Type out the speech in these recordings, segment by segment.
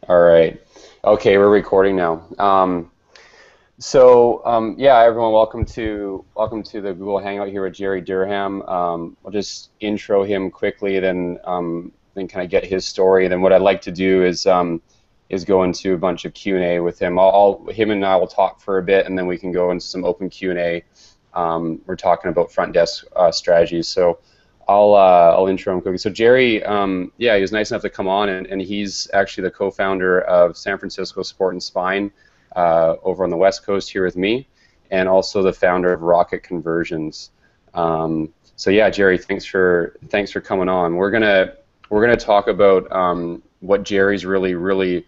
All right. Okay, we're recording now. Yeah, everyone, welcome to the Google Hangout here with Jerry Durham. I'll just intro him quickly, then kind of get his story. And then what I'd like to do is go into a bunch of Q&A with him. Him and I will talk for a bit, and then we can go into some open Q&A. We're talking about front desk strategies. So I'll intro him quickly. So Jerry, yeah, he was nice enough to come on, and he's actually the co-founder of San Francisco Sport and Spine over on the West Coast here with me, and also the founder of Rocket Conversions. So yeah, Jerry, thanks for coming on. We're gonna talk about what Jerry's really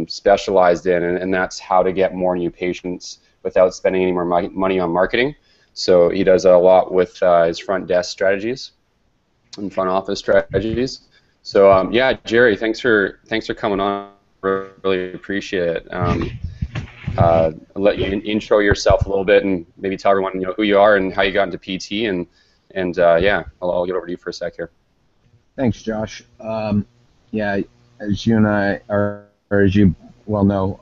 specialized in, and that's how to get more new patients without spending any more money on marketing. So he does a lot with his front desk strategies and front office strategies. So yeah, Jerry, thanks for coming on. Really appreciate it. I'll let you intro yourself a little bit and maybe tell everyone who you are and how you got into PT, and yeah, I'll get over to you for a sec here. Thanks, Josh. Yeah, as you and I are, or as you well know,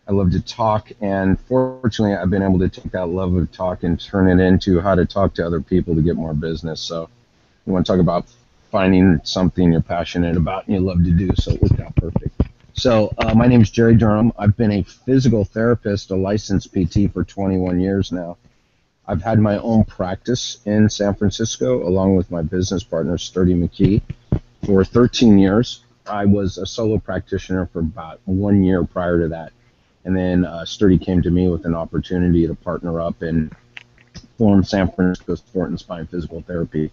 I love to talk, and fortunately I've been able to take that love of talk and turn it into how to talk to other people to get more business. So you want to talk about finding something you're passionate about and you love to do, so it worked out perfect. So my name is Jerry Durham. I've been a physical therapist, a licensed PT for 21 years now. I've had my own practice in San Francisco along with my business partner, Sturdy McKee, for 13 years. I was a solo practitioner for about 1 year prior to that. And then Sturdy came to me with an opportunity to partner up and form San Francisco Sport and Spine Physical Therapy,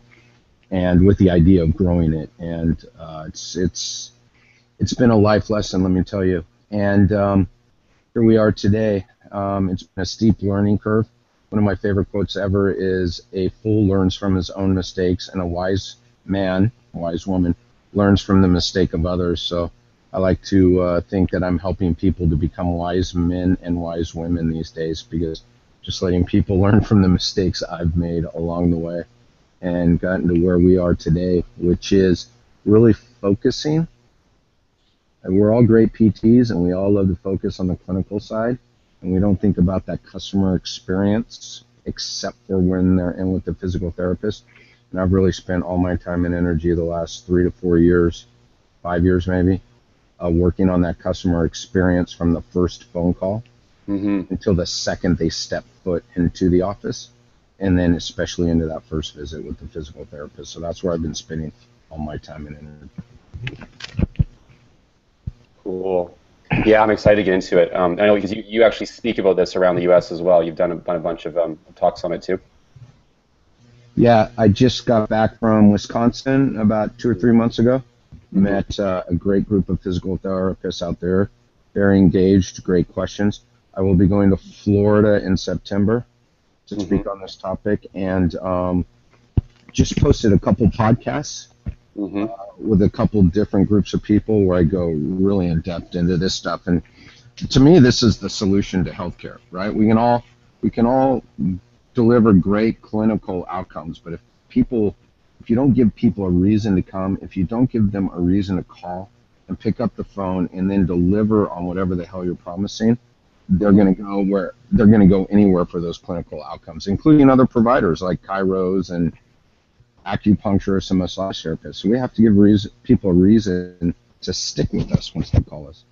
and with the idea of growing it. And it's been a life lesson, let me tell you. And here we are today. It's been a steep learning curve. One of my favorite quotes ever is, "A fool learns from his own mistakes, and a wise man, a wise woman, learns from the mistake of others." So I like to think that I'm helping people to become wise men and wise women these days, because just letting people learn from the mistakes I've made along the way and gotten to where we are today, which is really focusing. And we're all great PTs, and we all love to focus on the clinical side, and we don't think about that customer experience except for when they're in with the physical therapist. And I've really spent all my time and energy the last 3 to 4 years, 5 years maybe, working on that customer experience from the first phone call until the second they step foot into the office, and then especially into that first visit with the physical therapist. So that's where I've been spending all my time and energy. Cool. Yeah, I'm excited to get into it. I know because you actually speak about this around the U.S. as well. You've done a bunch of talks on it too. Yeah, I just got back from Wisconsin about 2 or 3 months ago. Met a great group of physical therapists out there, very engaged, great questions. I will be going to Florida in September to speak on this topic, and just posted a couple podcasts with a couple different groups of people where I go really in depth into this stuff. And to me, this is the solution to healthcare, right? We can all deliver great clinical outcomes, but if you don't give people a reason to come, if you don't give them a reason to call and pick up the phone and then deliver on whatever the hell you're promising, they're going to go anywhere for those clinical outcomes, including other providers like chiros and acupuncturists and massage therapists. So we have to give people a reason to stick with us once they call us.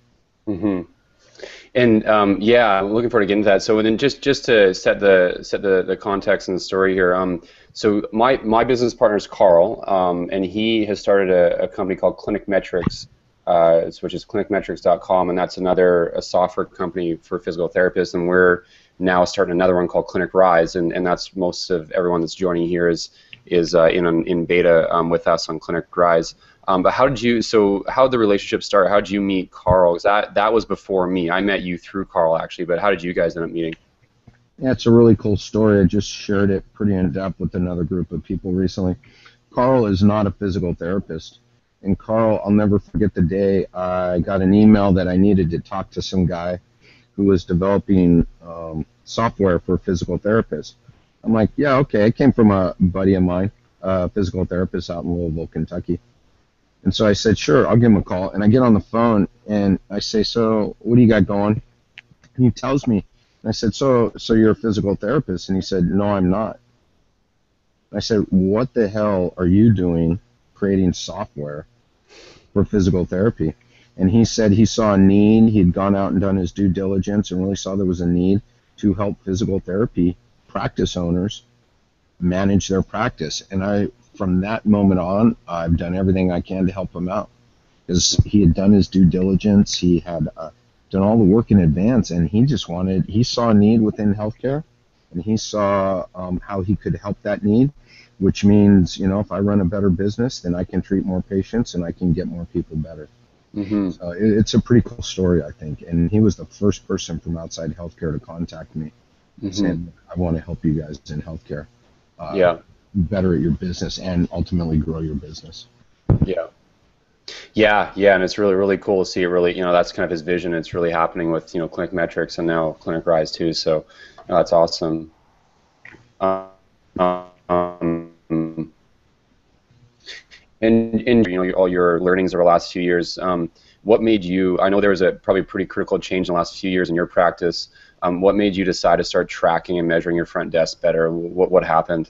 And yeah, I'm looking forward to getting to that. So then just to set the context and the story here. So my business partner is Karl, and he has started a company called Clinic Metrics, which is clinicmetrics.com, and that's a software company for physical therapists. And we're now starting another one called Clinic Rise, and that's most of everyone that's joining here is in beta with us on Clinic Rise. But how did the relationship start? How did you meet Karl? 'Cause that was before me. I met you through Karl, actually, but how did you guys end up meeting? Yeah, it's a really cool story. I just shared it pretty in depth with another group of people recently. Karl is not a physical therapist. And Karl, I'll never forget the day I got an email that I needed to talk to some guy who was developing software for physical therapists. I'm like, yeah, okay. It came from a buddy of mine, a physical therapist out in Louisville, Kentucky. And so I said, sure, I'll give him a call. And I get on the phone and I say, so what do you got going? And he tells me, and I said, so you're a physical therapist? And he said, no, I'm not. And I said, what the hell are you doing creating software for physical therapy? And he said he saw a need. He had gone out and done his due diligence and really saw there was a need to help physical therapy practice owners manage their practice. And from that moment on, I've done everything I can to help him out, because he had done his due diligence. He had done all the work in advance, and he saw a need within healthcare, and he saw how he could help that need, which means, if I run a better business, then I can treat more patients and I can get more people better. Mm-hmm. So it's a pretty cool story, I think. And he was the first person from outside healthcare to contact me, saying, I want to help you guys in healthcare. Better at your business and ultimately grow your business. Yeah, and it's really, really cool to see it really, that's kind of his vision. It's really happening with, Clinic Metrics and now Clinic Rise too. So that's awesome. And all your learnings over the last few years, what made you, I know there was probably pretty critical change in the last few years in your practice. What made you decide to start tracking and measuring your front desk better? What happened?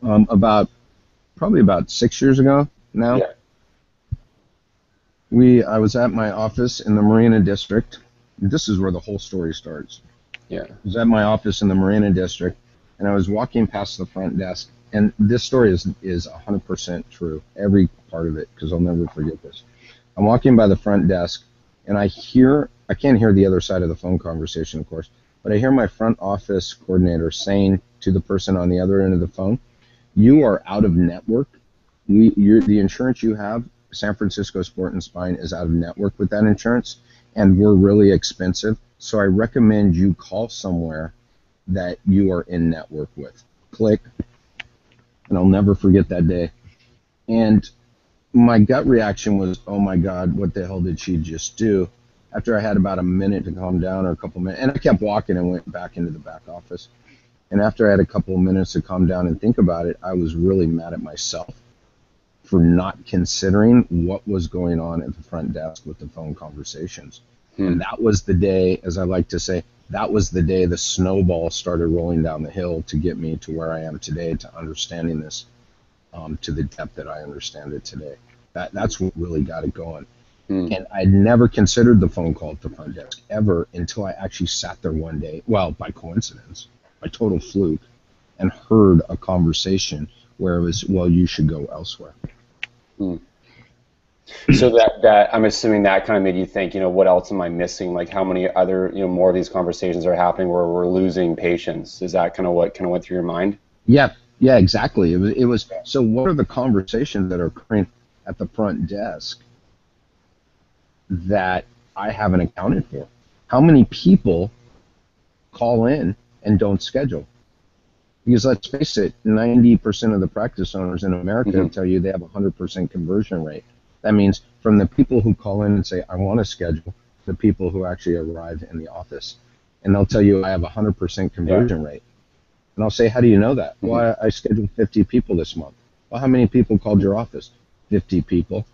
Probably about 6 years ago now. I was at my office in the Marina District. This is where the whole story starts. I was at my office in the Marina District, and I was walking past the front desk, and this story is 100% true, every part of it, because I'll never forget this. I'm walking by the front desk, and I can't hear the other side of the phone conversation, of course, but I hear my front office coordinator saying to the person on the other end of the phone, you are out of network. The insurance you have, San Francisco Sport and Spine, is out of network with that insurance, and we're really expensive. So I recommend you call somewhere that you are in network with. Click. And I'll never forget that day. And my gut reaction was, oh my God, what the hell did she just do? After I had about a minute to calm down, or a couple minutes, and I kept walking and went back into the back office. And after I had a couple of minutes to calm down and think about it, I was really mad at myself for not considering what was going on at the front desk with the phone conversations. And that was the day, as I like to say, that was the day the snowball started rolling down the hill to get me to where I am today, to understanding this to the depth that I understand it today. That's what really got it going. And I'd never considered the phone call at the front desk ever until I actually sat there one day, well, by coincidence, by total fluke, and heard a conversation where it was, well, you should go elsewhere. So that I'm assuming that kind of made you think, what else am I missing? Like, how many other, more of these conversations are happening where we're losing patients? Is that kind of what went through your mind? Yeah, exactly. It was. So what are the conversations that are occurring at the front desk that I haven't accounted for? How many people call in and don't schedule? Because let's face it, 90% of the practice owners in America will tell you they have a 100% conversion rate. That means from the people who call in and say, I want to schedule, the people who actually arrive in the office. And they'll tell you, I have a 100% conversion rate. And I'll say, how do you know that? Well, I scheduled 50 people this month. Well, how many people called your office? 50 people.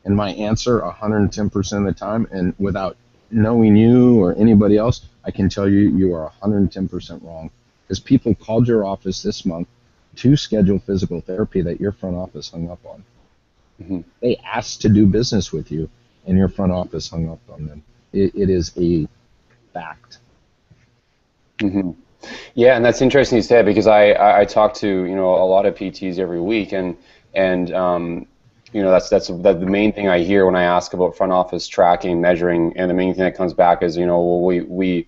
And my answer, 110% of the time, and without knowing you or anybody else, I can tell you, you are 110% wrong. Because people called your office this month to schedule physical therapy that your front office hung up on. They asked to do business with you, and your front office hung up on them. It is a fact. Yeah, and that's interesting you said, because I talk to a lot of PTs every week, and that's the main thing I hear when I ask about front office tracking, measuring, and the main thing that comes back is well, we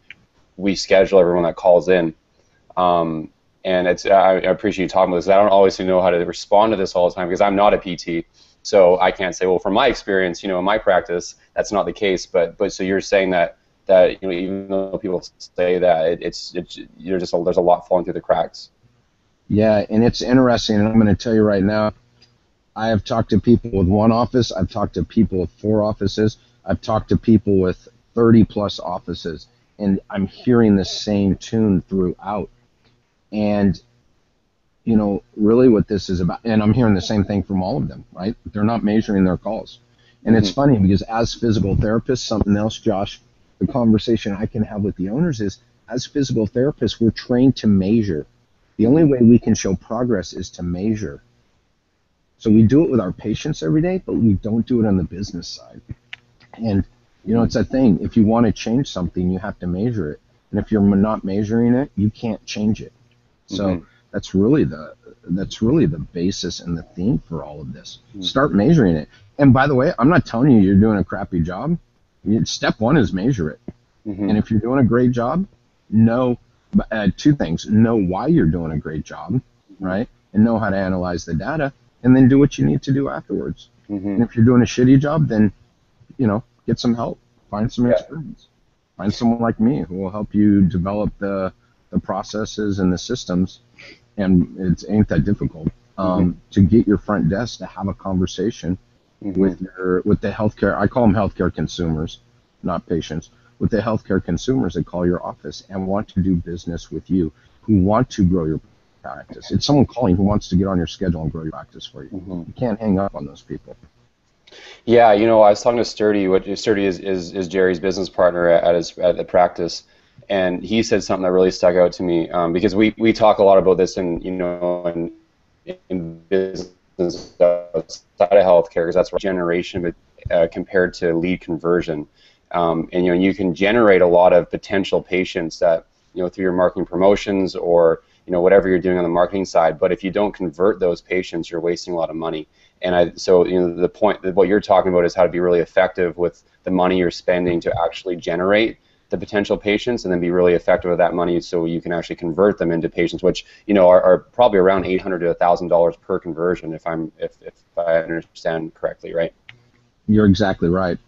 schedule everyone that calls in. And I appreciate you talking about this. I don't always know how to respond to this all the time, because I'm not a PT, so I can't say, well, from my experience, in my practice, that's not the case. But so you're saying that even though people say that, there's a lot falling through the cracks. Yeah, and it's interesting, and I'm going to tell you right now, I have talked to people with one office, I've talked to people with 4 offices, I've talked to people with 30 plus offices, and I'm hearing the same tune throughout. And you know, really what this is about, and I'm hearing the same thing from all of them, right? They're not measuring their calls. And it's funny because as physical therapists, something else, Josh, the conversation I can have with the owners is, as physical therapists, we're trained to measure. The only way we can show progress is to measure. So we do it with our patients every day, but we don't do it on the business side. And, you know, it's a thing. If you want to change something, you have to measure it. And if you're not measuring it, you can't change it. So that's really the basis and the theme for all of this. Start measuring it. And by the way, I'm not telling you you're doing a crappy job. Step one is measure it. And if you're doing a great job, know two things. Know why you're doing a great job, right? And know how to analyze the data, and then do what you need to do afterwards. And if you're doing a shitty job, then, you know, get some help. Find some experience. Find someone like me who will help you develop the processes and the systems. And it ain't that difficult to get your front desk to have a conversation with the healthcare. I call them healthcare consumers, not patients. With the healthcare consumers that call your office and want to do business with you, who want to grow your practice. It's someone calling who wants to get on your schedule and grow your practice for you. You can't hang up on those people. Yeah, you know, I was talking to Sturdy. Sturdy is Jerry's business partner at the practice, and he said something that really stuck out to me because we talk a lot about this in business outside of healthcare, because that's generation, but compared to lead conversion. And you know, you can generate a lot of potential patients that, you know, through your marketing promotions or, you know, whatever you're doing on the marketing side. But if you don't convert those patients, you're wasting a lot of money. And so you know, the point that what you're talking about is how to be really effective with the money you're spending to actually generate the potential patients, and then be really effective with that money so you can actually convert them into patients, which, you know, are probably around $800 to $1,000 per conversion, if I understand correctly, right? You're exactly right.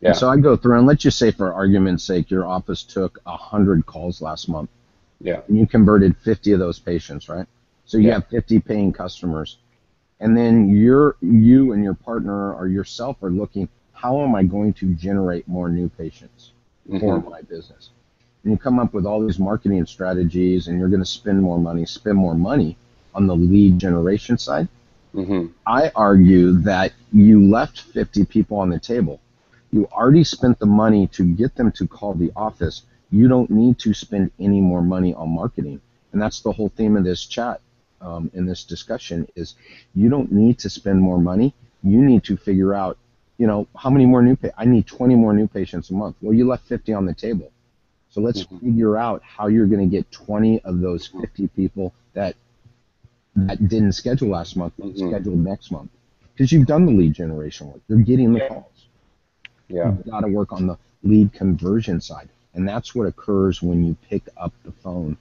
Yeah. And so I go through, and let's just say, for argument's sake, your office took 100 calls last month. Yeah. And you converted 50 of those patients, right? So you have 50 paying customers. And then you and your partner or yourself are looking, how am I going to generate more new patients for my business? And you come up with all these marketing strategies, and you're going to spend more money on the lead generation side. I argue that you left 50 people on the table. You already spent the money to get them to call the office. You don't need to spend any more money on marketing. And that's the whole theme of this chat, in this discussion, is you don't need to spend more money. You need to figure out, you know, how many more I need 20 more new patients a month. Well, you left 50 on the table. So let's figure out how you're going to get 20 of those 50 people that didn't schedule last month, scheduled next month. Because you've done the lead generation work. You're getting the calls. You've got to work on the lead conversion side. And that's what occurs when you pick up the phone.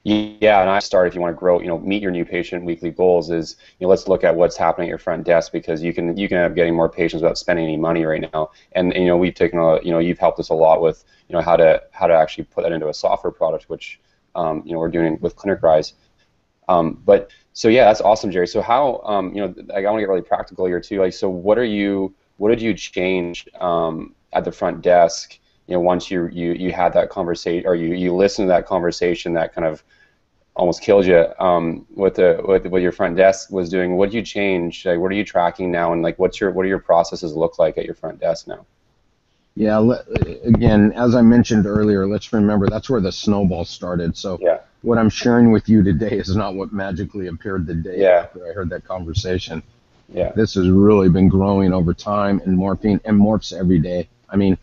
Yeah, and I start, if you want to grow, you know, meet your new patient weekly goals, is, you know, let's look at what's happening at your front desk, because you can end up getting more patients without spending any money right now. And you know, we've taken you know, you've helped us a lot with, you know, how to actually put that into a software product, which you know, we're doing with ClinicRise. But so yeah, that's awesome, Jerry. So how you know, I want to get really practical here too. Like, so what did you change at the front desk? You know, once you had that conversation, or you listened to that conversation that kind of almost killed you, what your front desk was doing. What did you change? Like, what are you tracking now, and like, what do your processes look like at your front desk now? Yeah, again, as I mentioned earlier, let's remember that's where the snowball started. So what I'm sharing with you today is not what magically appeared the day after I heard that conversation. This has really been growing over time and morphs every day. I mean,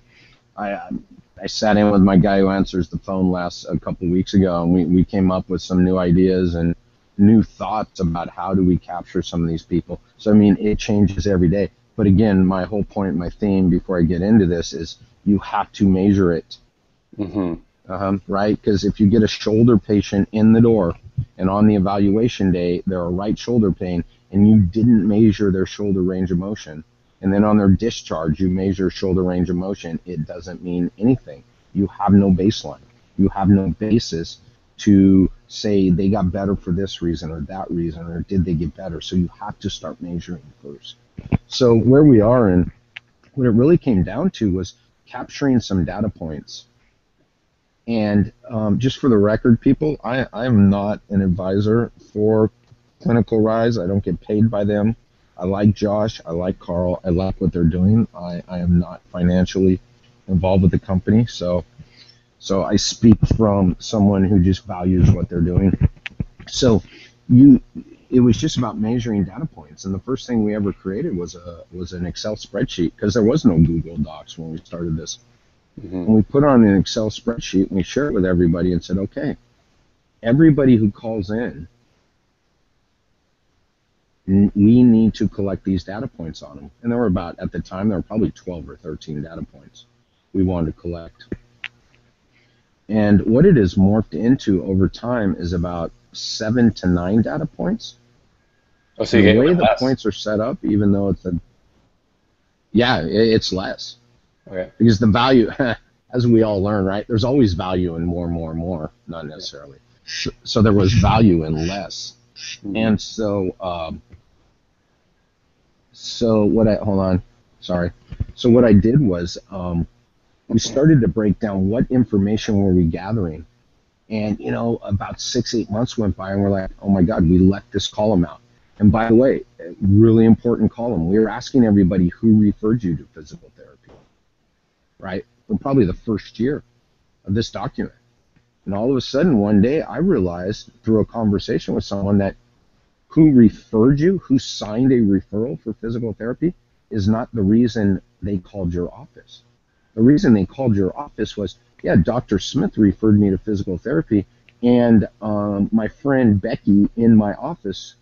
I sat in with my guy who answers the phone a couple of weeks ago, and we came up with some new ideas and new thoughts about how do we capture some of these people. So I mean, it changes every day. But again, my whole point, my theme before I get into this is you have to measure it. Right? Because if you get a shoulder patient in the door and on the evaluation day they're a right shoulder pain, and you didn't measure their shoulder range of motion, and then on their discharge you measure shoulder range of motion, it doesn't mean anything. You have no baseline. You have no basis to say they got better for this reason or that reason, or did they get better. So you have to start measuring first. So where we are, and what it really came down to was capturing some data points. And just for the record, people, I'm not an advisor for Clinical Rise. I don't get paid by them. I like Josh. I like Karl. I like what they're doing. I am not financially involved with the company. So I speak from someone who just values what they're doing. So it was just about measuring data points. And the first thing we ever created was an Excel spreadsheet, because there was no Google Docs when we started this. And we put on an Excel spreadsheet and we shared it with everybody and said, okay, everybody who calls in, we need to collect these data points on them. And there were about, at the time, there were probably 12 or 13 data points we wanted to collect. And what it has morphed into over time is about 7 to 9 data points. Oh, so the way the points are set up, even though it's it's less. Okay. Because the value, as we all learn, right, there's always value in more, not necessarily. So there was value in less. And so what I did was we started to break down what information were we gathering. And, about 6-8 months went by and we're like, oh my God, we left this column out. And by the way, a really important column, we were asking everybody who referred you to physical therapy, right? For probably the first year of this document. And all of a sudden, one day, I realized through a conversation with someone that who referred you, who signed a referral for physical therapy, is not the reason they called your office. The reason they called your office was, yeah, Dr. Smith referred me to physical therapy, and my friend Becky in my office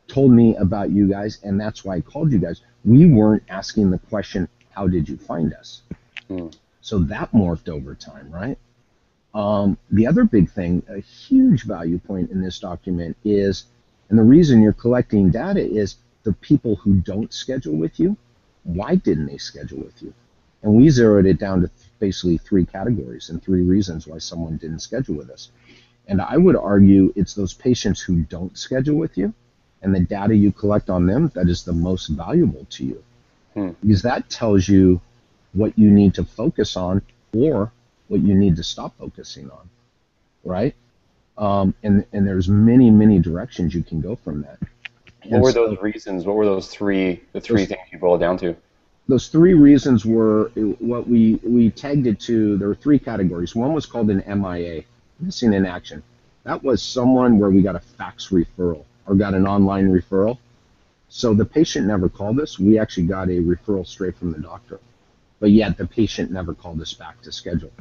told me about you guys, and that's why I called you guys. We weren't asking the question, how did you find us? So that morphed over time, right? The other big thing, a huge value point in this document is, and the reason you're collecting data is the people who don't schedule with you, why didn't they schedule with you? And we zeroed it down to basically 3 categories and 3 reasons why someone didn't schedule with us. And I would argue it's those patients who don't schedule with you and the data you collect on them that is the most valuable to you. Because that tells you what you need to focus on or what you need to stop focusing on, right? And there's many directions you can go from that. What were those reasons? What were the three things you boiled down to? Those 3 reasons were what we tagged it to. There were 3 categories. One was called an MIA, missing in action. That was someone where we got a fax referral or got an online referral. So the patient never called us. We actually got a referral straight from the doctor. But yet the patient never called us back to schedule.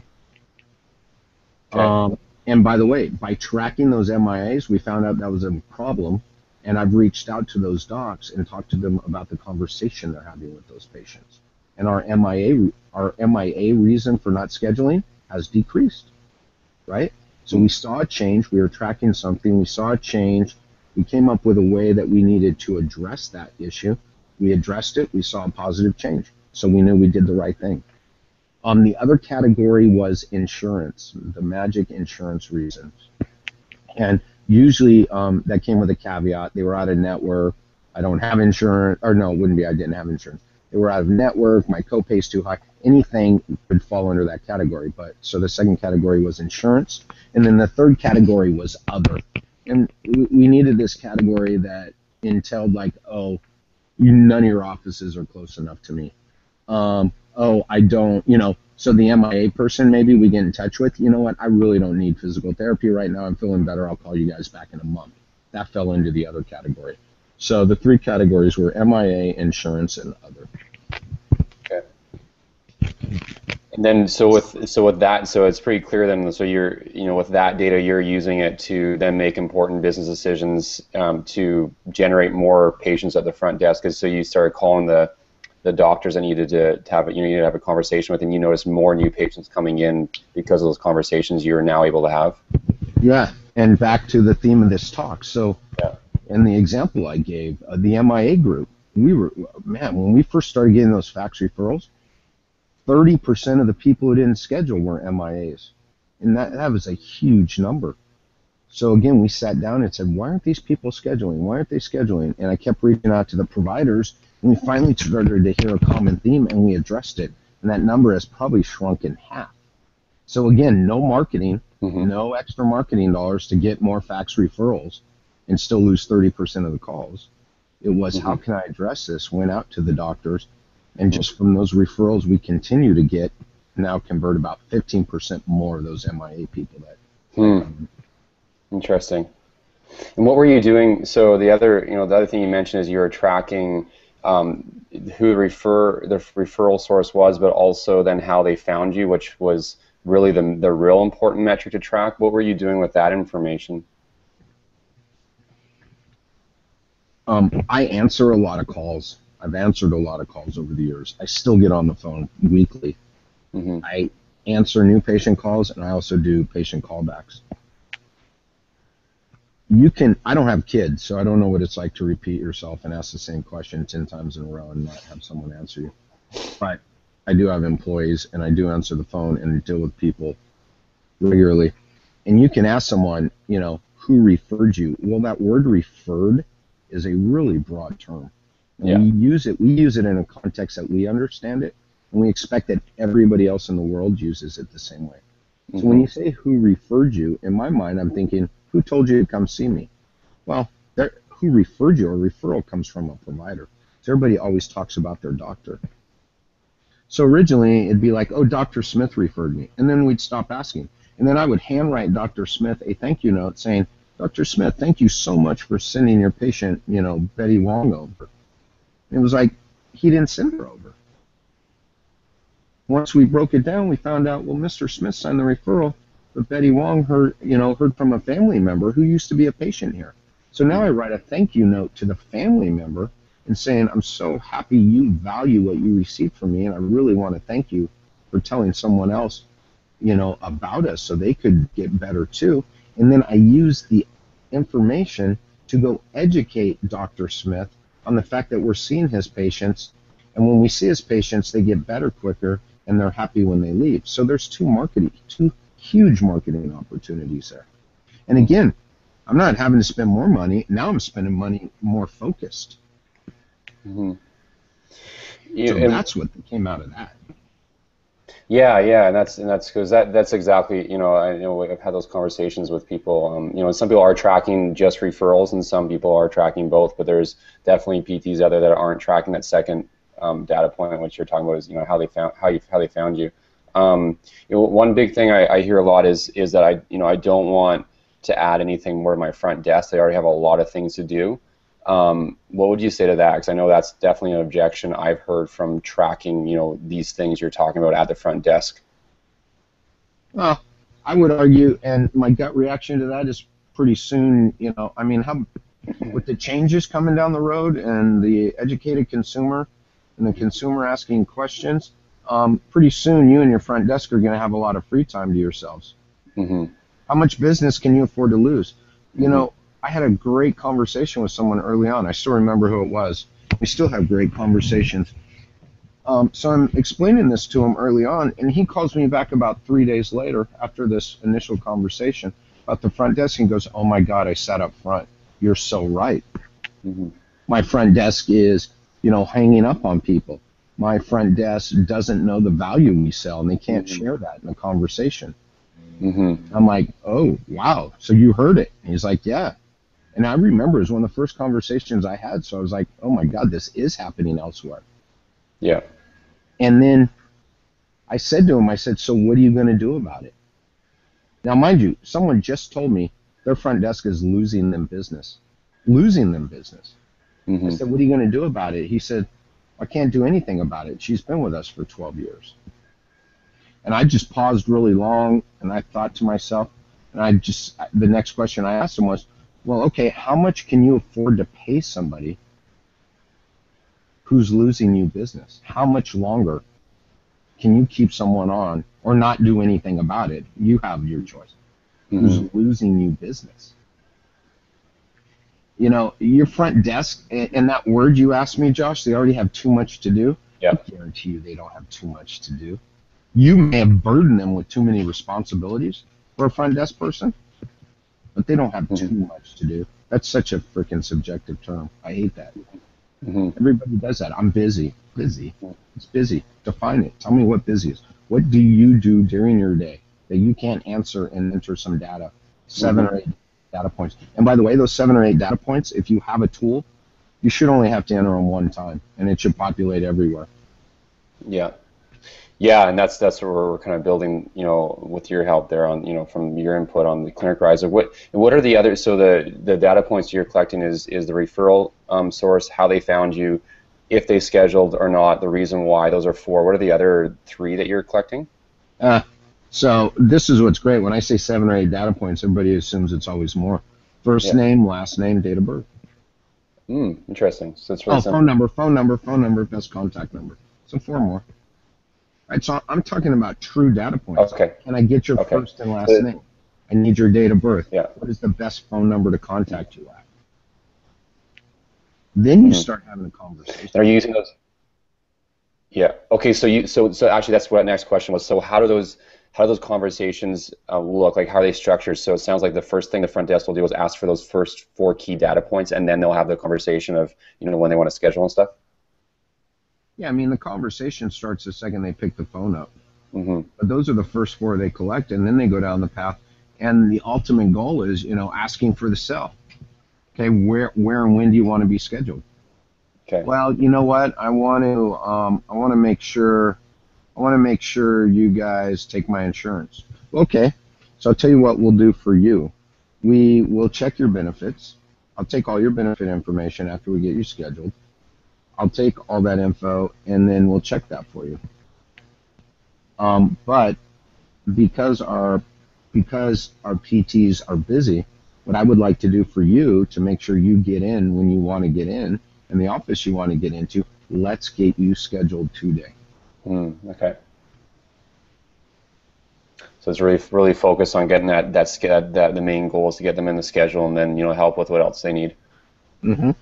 Okay. And by the way, by tracking those MIAs, we found out that was a problem. And I've reached out to those docs and talked to them about the conversation they're having with those patients. And our MIA reason for not scheduling has decreased, right? So we saw a change. We were tracking something. We saw a change. We came up with a way that we needed to address that issue. We addressed it. We saw a positive change. So we knew we did the right thing. The other category was insurance, the magic insurance reasons. And usually that came with a caveat. They were out of network. I don't have insurance. Or no, it wouldn't be I didn't have insurance. They were out of network. My copay's too high. Anything could fall under that category. But so the second category was insurance. And then the third category was other. And we needed this category that entailed like, oh, none of your offices are close enough to me. Oh, I don't, so the MIA person maybe we get in touch with, you know what, I really don't need physical therapy right now. I'm feeling better. I'll call you guys back in a month. That fell into the other category. So the 3 categories were MIA, insurance, and other. Okay. And then so with that, so it's pretty clear then, so you're, with that data, you're using it to then make important business decisions to generate more patients at the front desk. So you started calling the doctors that needed to have you needed to have a conversation with, and you noticed more new patients coming in because of those conversations you're now able to have. Yeah, and back to the theme of this talk. So, in the example I gave, the MIA group, when we first started getting those fax referrals, 30% of the people who didn't schedule were MIAs, and that was a huge number. So again, we sat down and said, why aren't these people scheduling? Why aren't they scheduling? And I kept reaching out to the providers, and we finally started to hear a common theme, and we addressed it. And that number has probably shrunk in half. So again, no marketing, Mm-hmm. no extra marketing dollars to get more fax referrals and still lose 30% of the calls. It was, Mm-hmm. how can I address this? Went out to the doctors, and just from those referrals we continue to get, now convert about 15% more of those MIA people that come in. Interesting. And what were you doing? So the other thing you mentioned is you were tracking who the referral source was, but also then how they found you, which was really the real important metric to track. What were you doing with that information? I answer a lot of calls. I've answered a lot of calls over the years. I still get on the phone weekly. Mm-hmm. I answer new patient calls, and I also do patient callbacks. I don't have kids, so I don't know what it's like to repeat yourself and ask the same question 10 times in a row and not have someone answer you. But I do have employees, and I do answer the phone and deal with people regularly. And you can ask someone, who referred you? Well, that word referred is a really broad term. And Yeah. we use it in a context that we understand it, and we expect that everybody else in the world uses it the same way. So when you say who referred you, in my mind, I'm thinking, who told you to come see me? Well, who referred you? A referral comes from a provider. So everybody always talks about their doctor. So originally, it'd be like, oh, Dr. Smith referred me. And then we'd stop asking. And then I would handwrite Dr. Smith a thank you note saying, Dr. Smith, thank you so much for sending your patient, Betty Wong over. And it was like, he didn't send her over. Once we broke it down, we found out, well, Mr. Smith signed the referral, but Betty Wong heard from a family member who used to be a patient here. So now I write a thank you note to the family member and saying, I'm so happy you value what you received from me, and I really want to thank you for telling someone else, about us so they could get better too. And then I use the information to go educate Dr. Smith on the fact that we're seeing his patients, and when we see his patients, they get better quicker, and they're happy when they leave. So there's two huge marketing opportunities there. And again, I'm not having to spend more money. Now I'm spending money more focused. Mm-hmm. So that's what came out of that. Yeah, and that's because that's exactly, I know I've had those conversations with people. Some people are tracking just referrals, and some people are tracking both. But there's definitely PTs out there that aren't tracking that second data point, which you're talking about is how they found you. One big thing I hear a lot is that I don't want to add anything more to my front desk. They already have a lot of things to do. What would you say to that? Because I know that's definitely an objection I've heard from tracking, these things you're talking about at the front desk. Well, I would argue, and my gut reaction to that is pretty soon, with the changes coming down the road and the educated consumer and the consumer asking questions, pretty soon you and your front desk are going to have a lot of free time to yourselves. Mm-hmm. How much business can you afford to lose? I had a great conversation with someone early on. I still remember who it was. We still have great conversations. So I'm explaining this to him early on, and he calls me back about 3 days later after this initial conversation about the front desk and goes, oh my God, I sat up front. You're so right. Mm-hmm. My front desk is, hanging up on people. My front desk doesn't know the value we sell, and they can't share that in a conversation. Mm-hmm. I'm like, oh, wow. So you heard it. And he's like, yeah. And I remember it was one of the first conversations I had. So I was like, oh my God, this is happening elsewhere. Yeah. And then I said to him, so what are you going to do about it? Now, mind you, someone just told me their front desk is losing them business. Mm-hmm. I said, what are you going to do about it? He said, I can't do anything about it. She's been with us for 12 years. And I just paused really long, and I thought to myself, and the next question I asked him was, well, okay, how much can you afford to pay somebody who's losing you business? How much longer can you keep someone on or not do anything about it? You have your choice. Mm-hmm. Who's losing you business? Your front desk, and that word you asked me, Josh, they already have too much to do. Yep. I guarantee you they don't have too much to do. You may have burdened them with too many responsibilities for a front desk person, but they don't have too much to do. That's such a freaking subjective term. I hate that. Mm-hmm. Everybody does that. I'm busy. Busy. It's busy. Define it. Tell me what busy is. What do you do during your day? that you can't answer and enter some data, 7 or 8 data points. And by the way, those 7 or 8 data points, if you have a tool, you should only have to enter them one time, and it should populate everywhere. Yeah. Yeah, and that's where we're kind of building, with your help there on, from your input on the Clinic Rise. What are the other? So the data points you're collecting is the referral source, how they found you, if they scheduled or not, the reason why. Those are 4. What are the other 3 that you're collecting? So this is what's great. When I say 7 or 8 data points, everybody assumes it's always more. First name, last name, date of birth. Interesting. So it's really phone number, best contact number. So 4 more. Right, so I'm talking about true data points. Okay. Can I get your first and last name? I need your date of birth. Yeah. What is the best phone number to contact you at? Then you start having a conversation. Are you using those? Yeah. Okay. So actually, that's what next question was. So how do those conversations look like? How are they structured? So it sounds like the first thing the front desk will do is ask for those first 4 key data points, and then they'll have the conversation of when they want to schedule and stuff. Yeah, I mean, the conversation starts the second they pick the phone up. But those are the first 4 they collect, and then they go down the path. And the ultimate goal is, asking for the cell. Okay, where and when do you want to be scheduled? Okay. Well, you know what? I want to make sure you guys take my insurance. Okay, so I'll tell you what we'll do for you. We will check your benefits. I'll take all your benefit information after we get you scheduled. I'll take all that info, and then we'll check that for you. But because our PTs are busy, what I would like to do for you to make sure you get in when you want to get in, and the office you want to get into, let's get you scheduled today. Okay. So it's really focused on getting that the main goal is to get them in the schedule, and then help with what else they need. Yeah.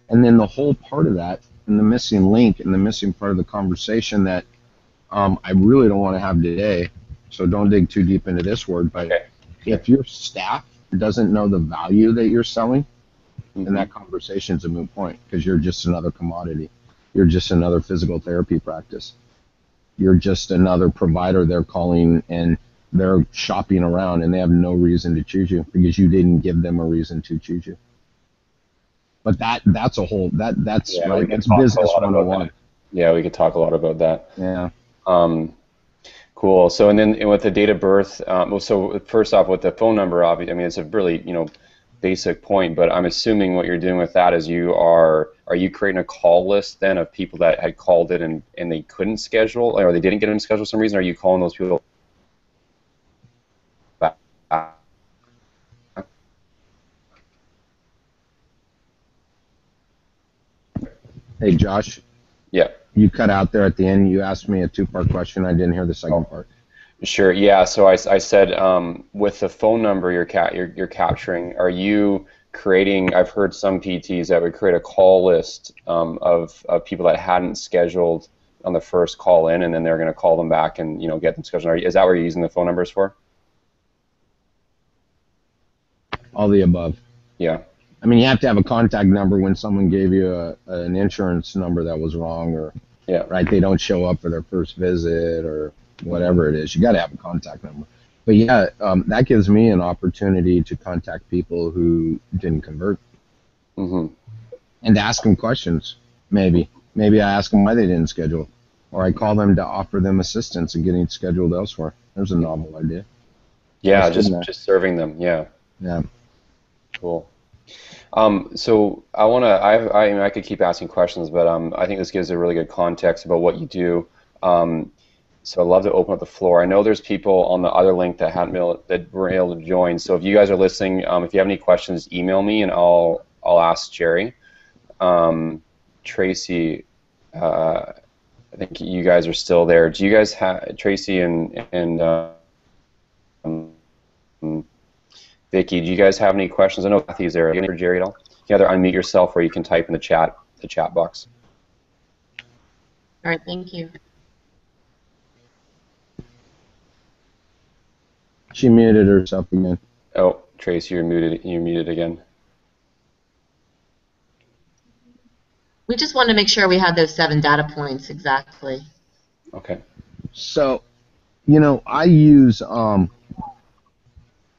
And then the whole part of that, and the missing link, and the missing part of the conversation that I really don't want to have today, so don't dig too deep into this word, but if your staff doesn't know the value that you're selling, then that conversation's a moot point, because you're just another commodity. You're just another physical therapy practice. You're just another provider they're calling, and they're shopping around, and they have no reason to choose you because you didn't give them a reason to choose you. But that's a whole that's right. It's business 101. Yeah, we could talk a lot about that. Yeah. Cool. So and with the date of birth, so first off, with the phone number, obviously, I mean, it's a really basic point, but I'm assuming what you're doing with that is are you creating a call list then of people that had called it and they couldn't schedule, or they didn't get them scheduled for some reason? Are you calling those people back? Hey, Josh. Yeah. You cut out there at the end. You asked me a 2-part question. I didn't hear the second part. Sure. Yeah. So I said with the phone number you're capturing, are you creating? I've heard some PTs that would create a call list of people that hadn't scheduled on the first call in, and then they're going to call them back and get them scheduled. Is that what you're using the phone numbers for? All the above. Yeah. I mean, you have to have a contact number when someone gave you an insurance number that was wrong, or right, they don't show up for their first visit, or whatever it is. You got to have a contact number. But yeah, that gives me an opportunity to contact people who didn't convert, and to ask them questions. Maybe I ask them why they didn't schedule, or I call them to offer them assistance in getting scheduled elsewhere. There's a novel idea. Yeah, just serving them. Yeah. Yeah. Cool. So I could keep asking questions, but I think this gives a really good context about what you do. So I'd love to open up the floor. I know there's people on the other link that weren't able to join. So if you guys are listening, if you have any questions, email me and I'll ask Jerry. Tracy, I think you guys are still there. Do you guys have Tracy and Vicky? Do you guys have any questions? I know Kathy's there. For Jerry at all? You can either unmute yourself or you can type in the chat box. All right, thank you. She muted herself again. Oh, Tracy, you're muted. You're muted again. We just wanted to make sure we had those 7 data points exactly. Okay. So You know, I use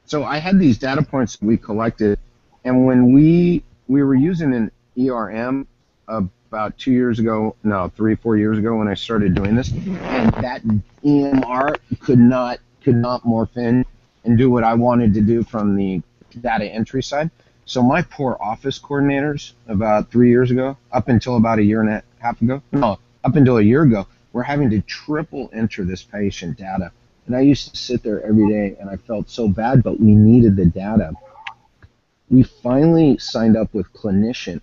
so I had these data points we collected, and when we were using an ERM about 2 years ago, no, 3 4 years ago when I started doing this, and that EMR could not morph in and do what I wanted to do from the data entry side. So my poor office coordinators about 3 years ago, up until about a year and a half ago, no, up until a year ago, were having to triple enter this patient data. And I used to sit there every day and I felt so bad, but we needed the data. We finally signed up with Clinician.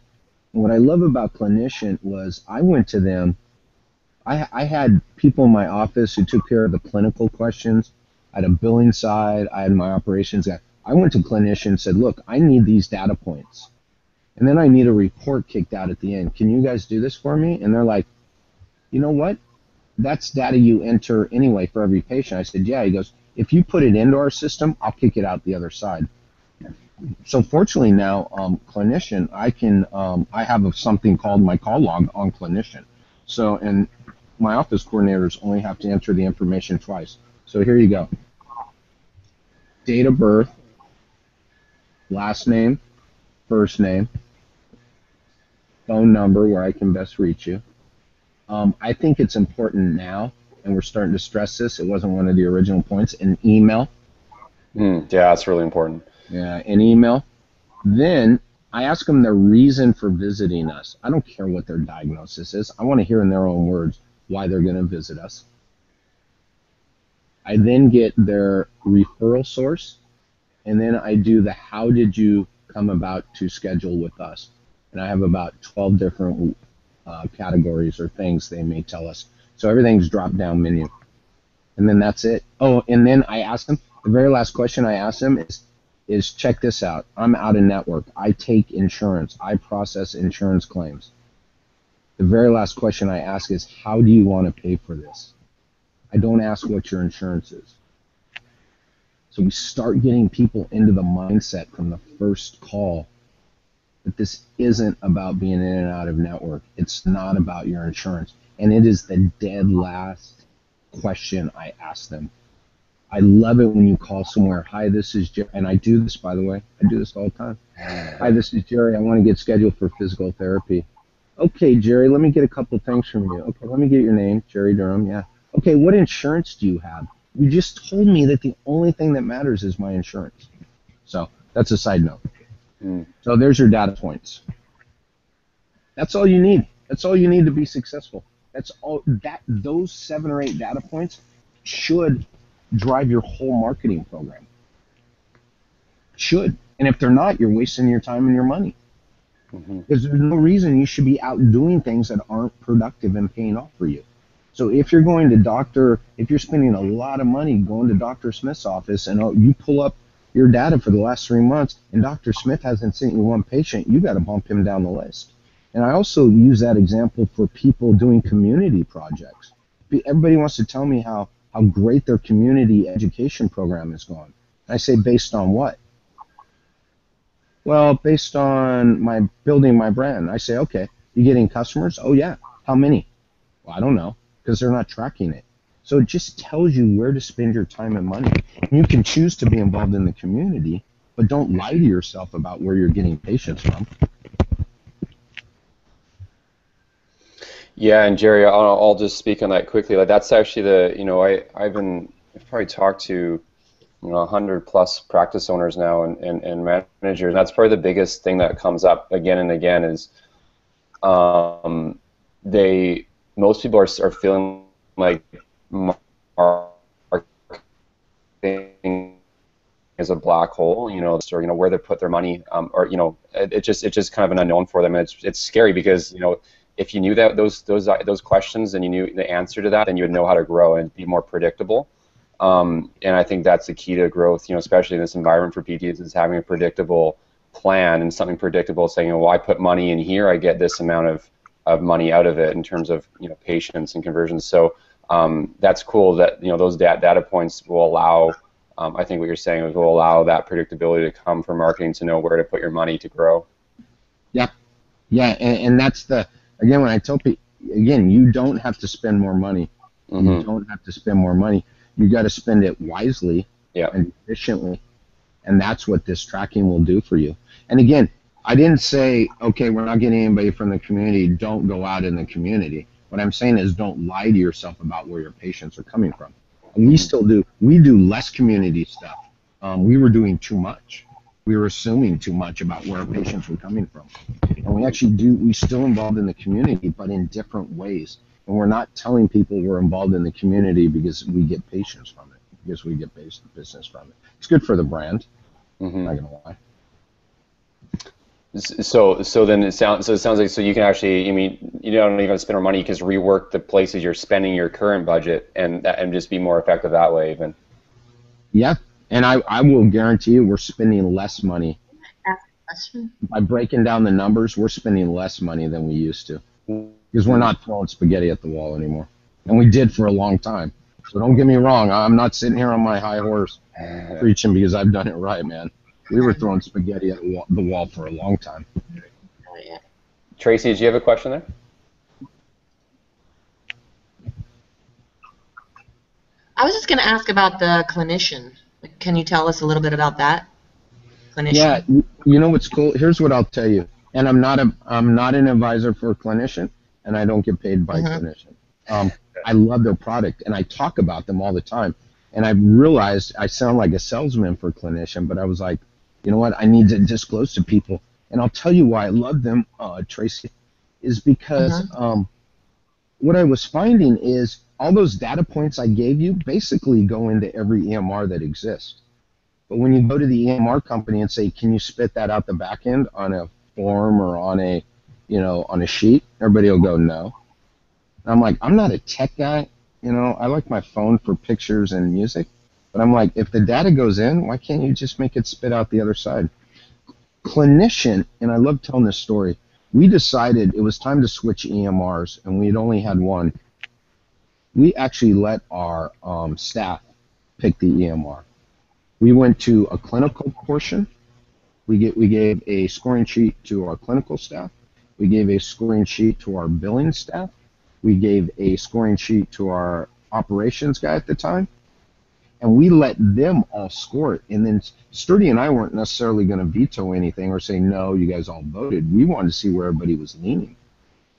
And what I love about Clinician was I went to them. I had people in my office who took care of the clinical questions. I had a billing side. I had my operations guy. I went to Clinician and said, look, I need these data points. And then I need a report kicked out at the end. Can you guys do this for me? And they're like, you know what? That's data you enter anyway for every patient. I said, yeah. He goes, if you put it into our system, I'll kick it out the other side. So fortunately now, Clinician, I have something called my call log on Clinician. So, and my office coordinators only have to enter the information twice. So here you go. Date of birth, last name, first name, phone number where I can best reach you. I think it's important now, and we're starting to stress this. It wasn't one of the original points. An email. Yeah, that's really important. Yeah, an email. Then I ask them their reason for visiting us. I don't care what their diagnosis is. I want to hear in their own words why they're going to visit us. I then get their referral source, and then I do the how did you come about to schedule with us. And I have about 12 different categories or things they may tell us. So everything's drop down menu. And then that's it. Oh, and then I ask them, the very last question I ask them is check this out. I'm out of network. I take insurance. I process insurance claims. The very last question I ask is, how do you want to pay for this? I don't ask what your insurance is. So we start getting people into the mindset from the first call that this isn't about being in and out of network. It's not about your insurance. And it is the dead last question I ask them. I love it when you call somewhere, hi, this is Jerry, and I do this, by the way. I do this all the time. Hi, this is Jerry. I want to get scheduled for physical therapy. Okay, Jerry, let me get a couple things from you. Okay, let me get your name, Jerry Durham, yeah. Okay, what insurance do you have? You just told me that the only thing that matters is my insurance. So that's a side note. So there's your data points. That's all you need. That's all you need to be successful. That's all. Those 7 or 8 data points should drive your whole marketing program. Should. And if they're not, you're wasting your time and your money. Because there's no reason you should be out doing things that aren't productive and paying off for you. So if you're going to if you're spending a lot of money going to Dr. Smith's office and you pull up your data for the last 3 months and Dr. Smith hasn't sent you one patient, you got to bump him down the list. And I also use that example for people doing community projects. Everybody wants to tell me how great their community education program is going. I say, based on what? Well, based on my building my brand. I say, okay, you getting customers? Oh yeah. How many? Well, I don't know, because they're not tracking it. So it just tells you where to spend your time and money. And you can choose to be involved in the community, but don't lie to yourself about where you're getting patients from. Yeah, and Jerry, I'll just speak on that quickly. Like that's actually I've probably talked to 100+ practice owners now and managers. And that's probably the biggest thing that comes up again and again is most people are feeling like marketing is a black hole, or where they put their money, it's just kind of an unknown for them. And it's scary because if you knew that those questions and you knew the answer to that, then you would know how to grow and be more predictable. And I think that's the key to growth, especially in this environment for PTs, is having a predictable plan and something predictable, saying, well, I put money in here, I get this amount of money out of it in terms of patients and conversions. So that's cool that those data points will allow. I think what you're saying is will allow that predictability to come from marketing to know where to put your money to grow. Yeah, and that's again when I tell people, again, you don't have to spend more money. You don't have to spend more money. You got to spend it wisely Yeah. and efficiently, and that's what this tracking will do for you. And again, I didn't say, okay, we're not getting anybody from the community, don't go out in the community. What I'm saying is don't lie to yourself about where your patients are coming from. And we still do. We do less community stuff. We were doing too much. We were assuming too much about where our patients were coming from. And we actually do, we still involved in the community, but in different ways. And we're not telling people we're involved in the community because we get patients from it, because we get business from it. It's good for the brand. Mm-hmm. I'm not gonna lie. So then it sounds like so you can actually, I mean, you don't even spend more money, you can just rework the places you're spending your current budget and just be more effective that way even. Yeah, and I will guarantee you we're spending less money. Ask a question. By breaking down the numbers, we're spending less money than we used to because we're not throwing spaghetti at the wall anymore, and we did for a long time. So don't get me wrong, I'm not sitting here on my high horse preaching because I've done it right, man. We were throwing spaghetti at the wall for a long time. Oh, yeah. Tracy, did you have a question there? I was just going to ask about the clinician. Can you tell us a little bit about that? Clinician. Yeah, you know what's cool? Here's what I'll tell you. And I'm not an advisor for a clinician, and I don't get paid by clinician. I love their product, and I talk about them all the time. And I realized I sound like a salesman for a clinician, but I was like, you know what? I need to disclose to people. And I'll tell you why I love them, Tracy, is because what I was finding is all those data points I gave you basically go into every EMR that exists. But when you go to the EMR company and say, can you spit that out the back end on a form or on a, on a sheet, everybody will go, no. And I'm like, I'm not a tech guy. I like my phone for pictures and music. But I'm like, if the data goes in, why can't you just make it spit out the other side? Clinician, and I love telling this story, we decided it was time to switch EMRs, and we had only had one. We actually let our staff pick the EMR. We went to a clinical portion. We gave a scoring sheet to our clinical staff. We gave a scoring sheet to our billing staff. We gave a scoring sheet to our operations guy at the time. And we let them all score it. And then Sturdy and I weren't necessarily going to veto anything or say, no, you guys all voted. We wanted to see where everybody was leaning.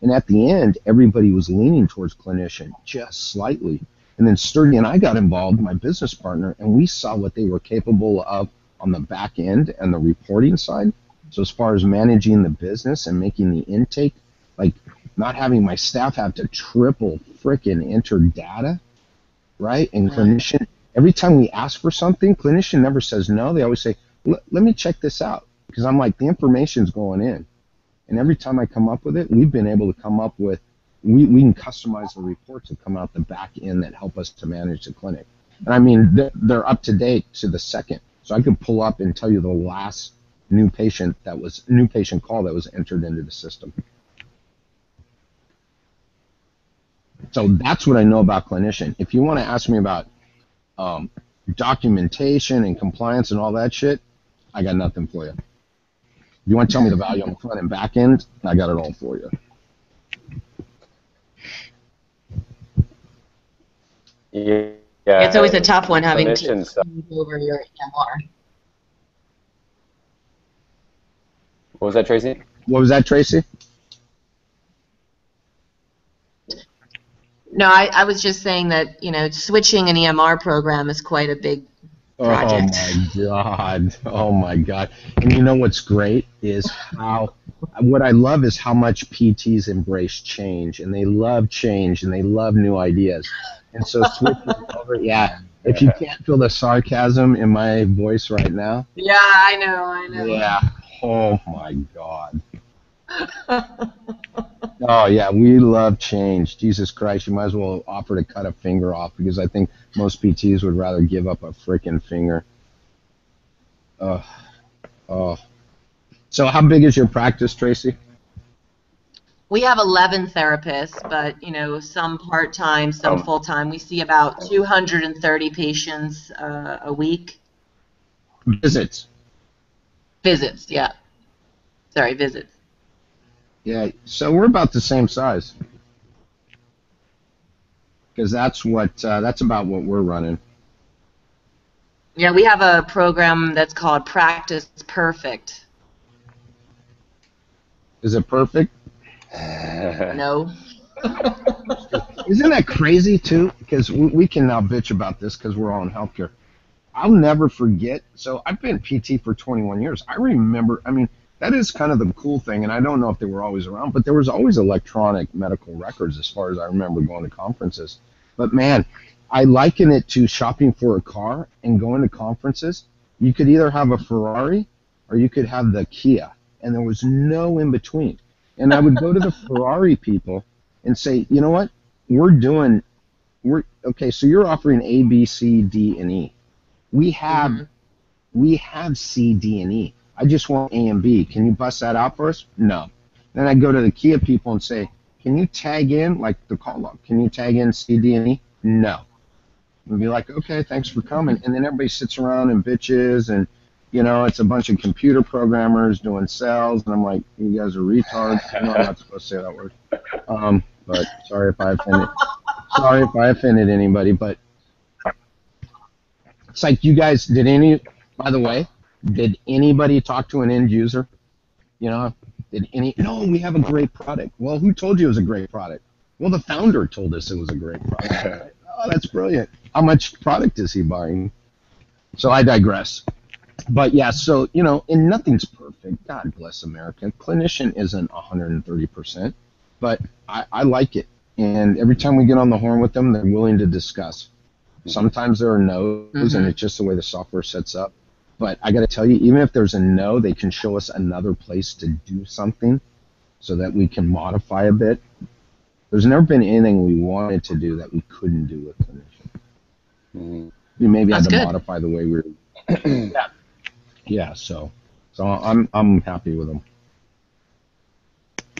And at the end, everybody was leaning towards clinician, just slightly. And then Sturdy and I got involved, my business partner, and we saw what they were capable of on the back end and the reporting side. So as far as managing the business and making the intake, like not having my staff have to triple frickin' enter data, right? And clinician, every time we ask for something, clinician never says no. They always say, let me check this out. Because I'm like, the information's going in. And every time I come up with it, we've been able to come up with, we can customize the reports that come out the back end that help us to manage the clinic. And I mean, they're up to date to the second. So I could pull up and tell you the last new patient call that was entered into the system. So that's what I know about clinician. If you want to ask me about documentation and compliance and all that shit, I got nothing for you. If you want to tell me the value on the front and back end, I got it all for you. Yeah, It's always a tough one having to stuff. move over your EMR. What was that, Tracy? What was that, Tracy? No, I was just saying that, switching an EMR program is quite a big project. Oh my God. And you know what's great is what I love is how much PTs embrace change, and they love change, and they love new ideas. And so switching over, if you can't feel the sarcasm in my voice right now. Yeah, I know. Yeah. Oh my God. Oh yeah, we love change. Jesus Christ, you might as well offer to cut a finger off, because I think most PTs would rather give up a freaking finger. So how big is your practice, Tracy? We have 11 therapists, but some part-time, some full-time. We see about 230 patients a week. Visits. Visits, yeah. Sorry, visits. Yeah, so we're about the same size. because that's about what we're running. Yeah, we have a program that's called Practice Perfect. Is it perfect? No. Isn't that crazy too? Because we can now bitch about this because we're all in healthcare. I'll never forget. So I've been PT for 21 years. I remember. I mean, that is kind of the cool thing, and I don't know if they were always around, but there was always electronic medical records as far as I remember going to conferences. But man, I liken it to shopping for a car and going to conferences. You could either have a Ferrari or you could have the Kia, and there was no in between. And I would go to the Ferrari people and say, you know what, we're okay. So you're offering A, B, C, D, and E. We have C, D, and E. I just want A and B. Can you bust that out for us? No. Then I go to the Kia people and say, can you tag in, like the call log, can you tag in C, D, and E? No. And be like, okay, thanks for coming. And then everybody sits around and bitches, and, you know, it's a bunch of computer programmers doing sales, and I'm like, you guys are retards. I know I'm not supposed to say that word. But sorry if I offended anybody, but it's like, you guys, by the way, did anybody talk to an end user? You know, no, we have a great product. Well, who told you it was a great product? Well, the founder told us it was a great product. Oh, that's brilliant. How much product is he buying? So I digress. But yeah, so, you know, and nothing's perfect. God bless America. Clinician isn't 130%, but I like it. And every time we get on the horn with them, they're willing to discuss. Sometimes there are no's, and it's just the way the software sets up. But I got to tell you, even if there's a no, they can show us another place to do something so that we can modify a bit. There's never been anything we wanted to do that we couldn't do with clinician. We maybe had to modify the way we were. Yeah. So I'm happy with them.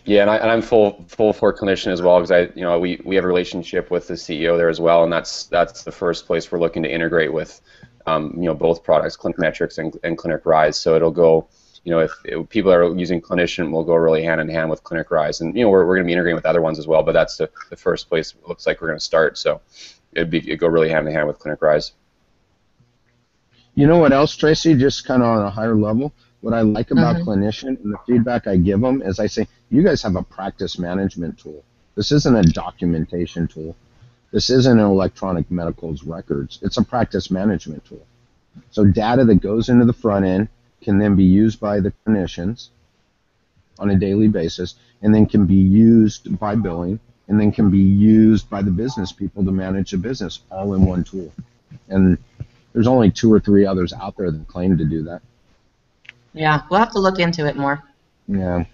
Yeah, and I'm full for clinician as well, because we have a relationship with the CEO there as well, and that's the first place we're looking to integrate with both products, ClinicMetrics and ClinicRise. So it'll go, if people are using clinician, we'll go really hand in hand with ClinicRise, and we're going to be integrating with other ones as well. But that's the first place it looks like we're going to start. So it'd go really hand in hand with ClinicRise. You know what else, Tracy? Just kind of on a higher level, what I like about clinician and the feedback I give them is I say, you guys have a practice management tool. This isn't a documentation tool. This isn't an electronic medicals records. It's a practice management tool. So data that goes into the front end can then be used by the clinicians on a daily basis, and then can be used by billing, and then can be used by the business people to manage the business, all in one tool. And there's only 2 or 3 others out there that claim to do that. Yeah, we'll have to look into it more. Yeah.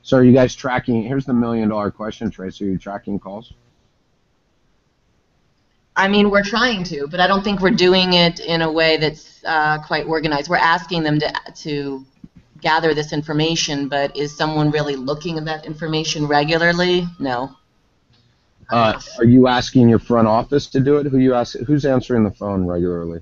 So are you guys tracking? Here's the $1 million question, Tracy. Are you tracking calls? I mean, we're trying to, but I don't think we're doing it in a way that's quite organized. We're asking them to gather this information, but is someone really looking at that information regularly? No. Are you asking your front office to do it? Who's answering the phone regularly?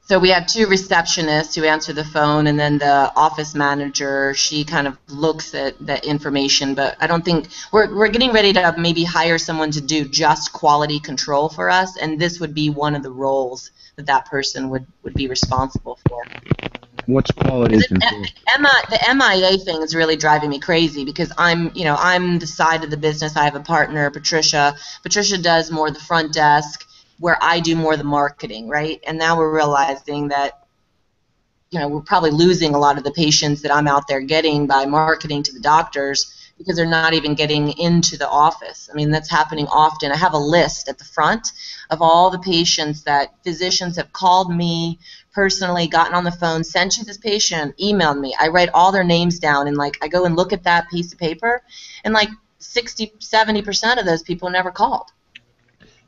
So we have 2 receptionists who answer the phone, and then the office manager, she kind of looks at that information, but I don't think, we're getting ready to maybe hire someone to do just quality control for us, and this would be one of the roles that person would be responsible for. What's quality control? The MIA thing is really driving me crazy, because I'm the side of the business. I have a partner, Patricia. Patricia does more the front desk, where I do more the marketing, right? And now we're realizing that, we're probably losing a lot of the patients that I'm out there getting by marketing to the doctors, because they're not even getting into the office. I mean, that's happening often. I have a list at the front of all the patients that physicians have called me personally, gotten on the phone, sent you this patient, emailed me. I write all their names down, and I go and look at that piece of paper, and 60-70% of those people never called.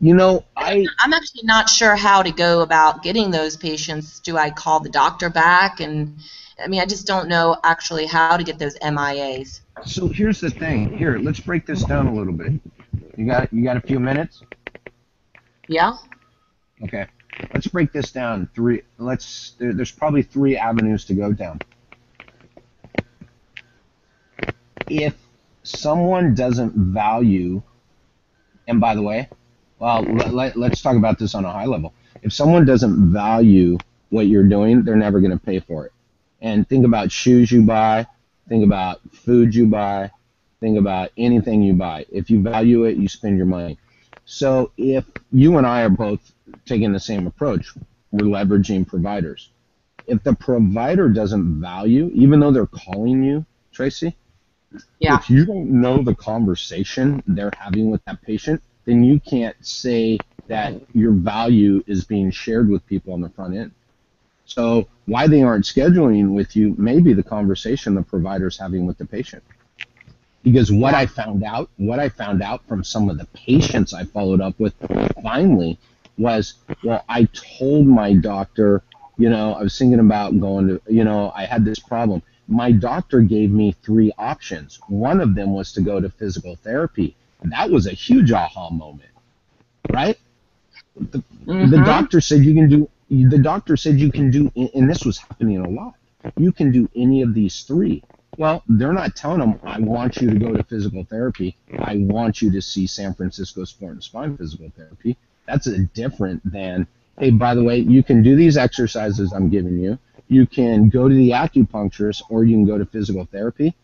I'm actually not sure how to go about getting those patients. Do I call the doctor back? And I mean, I just don't know actually how to get those MIAs. So here's the thing. Here, let's break this down a little bit. You got a few minutes? Yeah. Okay. Let's break this down. There's probably 3 avenues to go down. If someone doesn't value And by the way, well, let's talk about this on a high level. If someone doesn't value what you're doing, they're never going to pay for it. And think about shoes you buy, think about food you buy, think about anything you buy. If you value it, you spend your money. So if you and I are both taking the same approach, we're leveraging providers. If the provider doesn't value, even though they're calling you, Tracy, Yeah. if you don't know the conversation they're having with that patient, then you can't say that your value is being shared with people on the front end. So why they aren't scheduling with you may be the conversation the provider's having with the patient. Because what I found out from some of the patients I followed up with finally was, well, I told my doctor, I was thinking about going to, I had this problem. My doctor gave me 3 options. One of them was to go to physical therapy. That was a huge aha moment, right? The doctor said you can do, and this was happening a lot, you can do any of these 3. Well, they're not telling them, I want you to go to physical therapy. I want you to see San Francisco Sport and Spine Physical Therapy. That's different than, hey, by the way, you can do these exercises I'm giving you. You can go to the acupuncturist or you can go to physical therapy.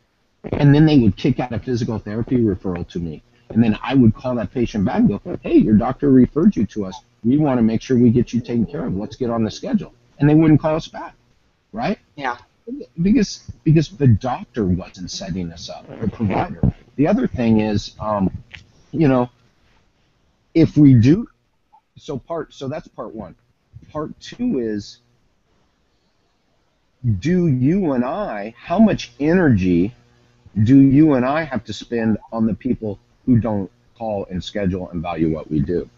And then they would kick out a physical therapy referral to me. And then I would call that patient back and go, hey, your doctor referred you to us. We want to make sure we get you taken care of. Let's get on the schedule. And they wouldn't call us back, right? Yeah. Because the doctor wasn't setting us up, the provider. The other thing is, if we do, so that's part 1. Part 2 is, how much energy do you and I have to spend on the people who don't call and schedule and value what we do?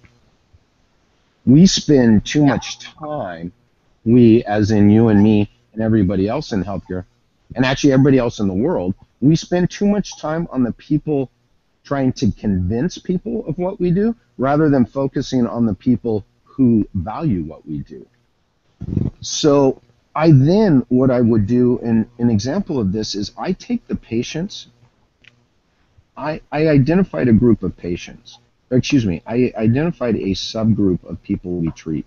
We spend too much time, we as in you and me and everybody else in healthcare, and actually everybody else in the world, we spend too much time on the people trying to convince people of what we do rather than focusing on the people who value what we do. So what I would do, and an example of this is I take the patients, I identified a group of patients, I identified a subgroup of people we treat,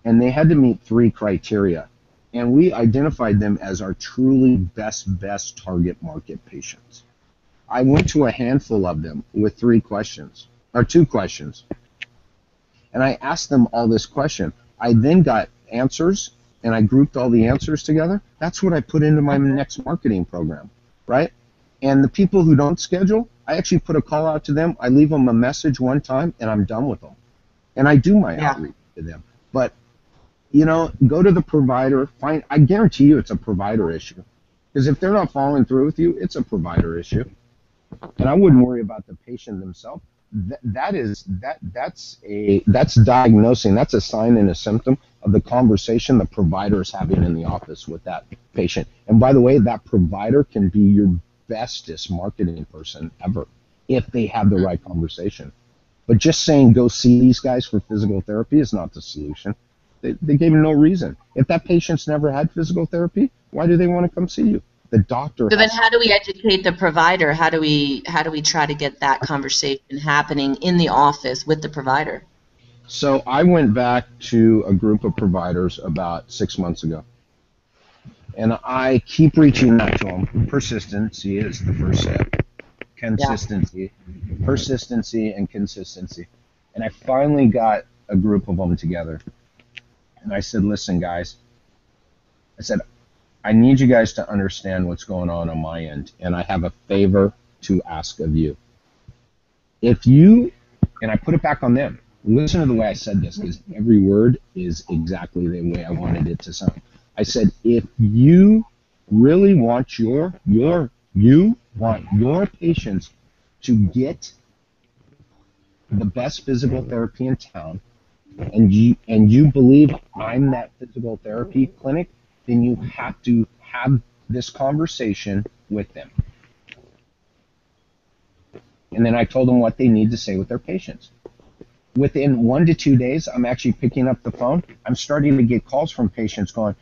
and they had to meet 3 criteria, and we identified them as our truly best target market patients. I went to a handful of them with 2 questions, and I asked them all this question. I then got answers, and I grouped all the answers together. That's what I put into my next marketing program, right? And the people who don't schedule, I actually put a call out to them. I leave them a message one time, and I'm done with them. And I do my outreach to them. But, go to the provider. I guarantee you it's a provider issue. Because if they're not following through with you, it's a provider issue. And I wouldn't worry about the patient themselves. That's diagnosing. That's a sign and a symptom of the conversation the provider is having in the office with that patient. And by the way, that provider can be your bestest marketing person ever if they have the right conversation. But just saying go see these guys for physical therapy is not the solution. They gave you no reason. If that patient's never had physical therapy, why do they want to come see you? The doctor. So then, how do we educate the provider? How do we try to get that conversation happening in the office with the provider? So I went back to a group of providers about 6 months ago, and I keep reaching out to them. Persistency is the first step. Consistency, persistency, and consistency. And I finally got a group of them together, and I said, "Listen, guys," I said, I need you guys to understand what's going on my end, and I have a favor to ask of you. If you, and I put it back on them, listen to the way I said this, because every word is exactly the way I wanted it to sound. I said, if you really want your patients to get the best physical therapy in town, and you believe I'm that physical therapy clinic, then you have to have this conversation with them. And then I told them what they need to say with their patients. Within 1 to 2 days, I'm actually picking up the phone. I'm starting to get calls from patients going,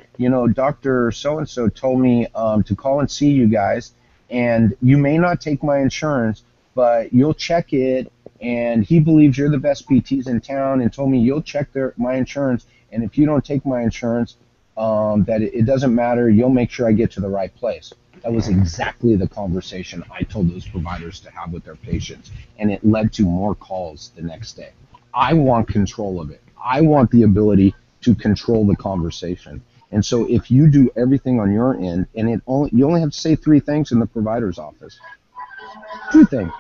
Dr. So-and-so told me to call and see you guys, and you may not take my insurance, but you'll check it, and he believes you're the best PTs in town, and told me you'll check my insurance, and if you don't take my insurance, that it doesn't matter, you'll make sure I get to the right place. That was exactly the conversation I told those providers to have with their patients, and it led to more calls the next day. I want control of it. I want the ability to control the conversation. And so if you do everything on your end, and you only have to say 3 things in the provider's office, 2 things,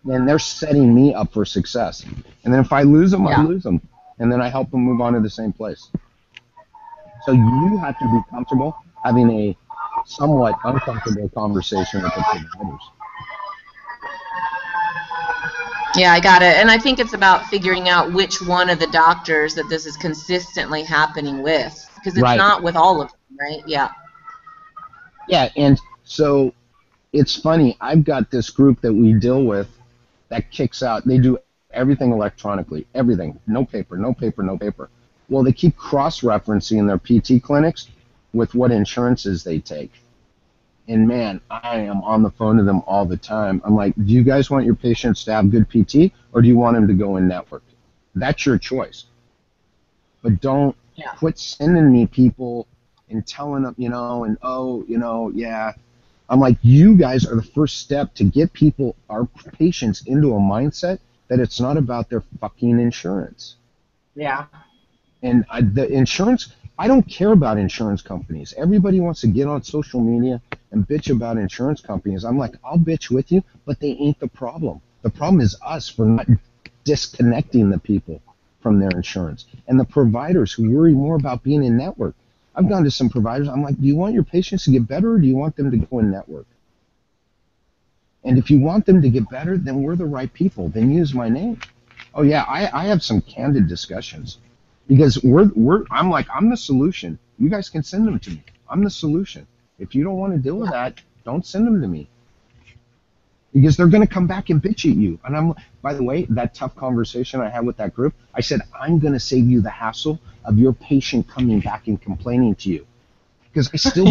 then they're setting me up for success. And then if I lose them, I lose them. And then I help them move on to the same place. So you have to be comfortable having a somewhat uncomfortable conversation with the providers. Yeah, I got it. And I think it's about figuring out which one of the doctors that this is consistently happening with, because it's not with all of them, right? Yeah. Yeah, and so it's funny. I've got this group that we deal with that kicks out. They do everything electronically, everything. No paper, no paper, no paper. Well, they keep cross-referencing in their PT clinics with what insurances they take. And man, I am on the phone to them all the time. I'm like, do you guys want your patients to have good PT, or do you want them to go in network? That's your choice. But don't quit sending me people and telling them, I'm like, you guys are the first step to get people, our patients, into a mindset that it's not about their fucking insurance. Yeah. And the insurance, I don't care about insurance companies. Everybody wants to get on social media and bitch about insurance companies. I'm like, I'll bitch with you, but they ain't the problem. The problem is us for not disconnecting the people from their insurance. And the providers who worry more about being in network. I've gone to some providers, I'm like, do you want your patients to get better, or do you want them to go in network? And if you want them to get better, then we're the right people. Then use my name. Oh yeah, I have some candid discussions. Because I'm like, I'm the solution. You guys can send them to me. I'm the solution. If you don't want to deal with that, don't send them to me. Because they're going to come back and bitch at you. And by the way, that tough conversation I had with that group, I said, I'm going to save you the hassle of your patient coming back and complaining to you. Because I still